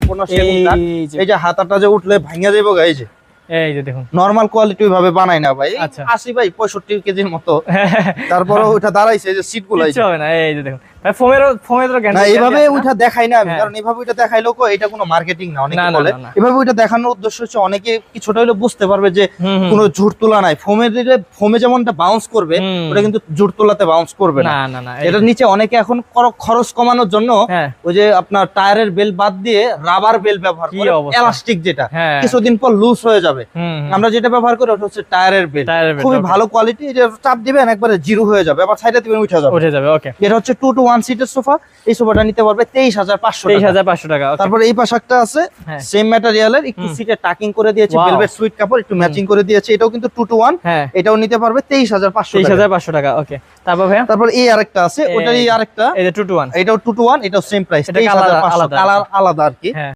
সম্পূর্ণ সেগুন কাঠ। এই যে হাতাটা যে উঠলে ভাঙা যাবে, এই যে এই যে দেখুন নরমাল কোয়ালিটি ভাবে বানাই না ভাই, আচ্ছা। 80 বাই 65 কেজির মতো। তারপরে ওইটা দাঁড়াইছে, এই যে সিট গুলো কিচ্ছু হবে না। এই যে দেখুন ভাই, ফোমের তো না, এইভাবে ওইটা দেখাই না আমি, হ্যাঁ। কারণ এইভাবে ওইটা দেখাইলো এটা কোনো মার্কেটিং না। অনেকে না, না, বলে না, না। এভাবে ওইটা দেখানোর উদ্দেশ্য হচ্ছে অনেকে কিছুটা হলেও বুঝতে পারবে যে হুম। কোনো ঝুট তোলা নাই। ফোমে যেমনটা বাউন্স করবে, হুম। ওটা কিন্তু ঝুট তোলাতে বাউন্স করবে না। না, না, না, এটার নিচে অনেকে এখন খরচ কমানোর জন্য হ্যাঁ। ওই যে আপনার টায়ারের বেল বাদ দিয়ে রাবার বেল ব্যবহার কি করে, অবস্থা। এলাস্টিক যেটা হ্যাঁ। কিছুদিন পর লুজ হয়ে যাবে। হুম। আমরা যেটা ব্যবহার করি ওটা হচ্ছে টায়ারের বেল, টায়ারের বেল, খুবই okay। ভালো কোয়ালিটি। এটা চাপ দিবেন একবারে জিরো হয়ে যাবে, আবার সাইডে দিবেন উঠে যাবে। উঠে যাবে, ওকে। এটা হচ্ছে 2 to 1 সিটের সোফা। এই সোফাটা নিতে পারবে 23,500 টাকা। 23,500 টাকা, okay। তারপরে এই পাশে একটা আছে হ্যাঁ। সেম ম্যাটেরিয়ালের, একটু সিটে টাকিং করে দিয়েছে, Wow। ভেলভেট সুইট কাপড় একটু ম্যাচিং করে দিয়েছে। এটাও কিন্তু 2 to 1, হ্যাঁ। এটাও নিতে পারবে 23,500 টাকা। 23,500 টাকা, ওকে। তারপর ভাইয়া তারপর এই আরেকটা আছে, ওটারই আরেকটা, এই যে 2 to 1, এটাও 2 to 1, এটাও সেম প্রাইস, এটা 23,500, আলাদা কালার আলাদা আর কি। হ্যাঁ।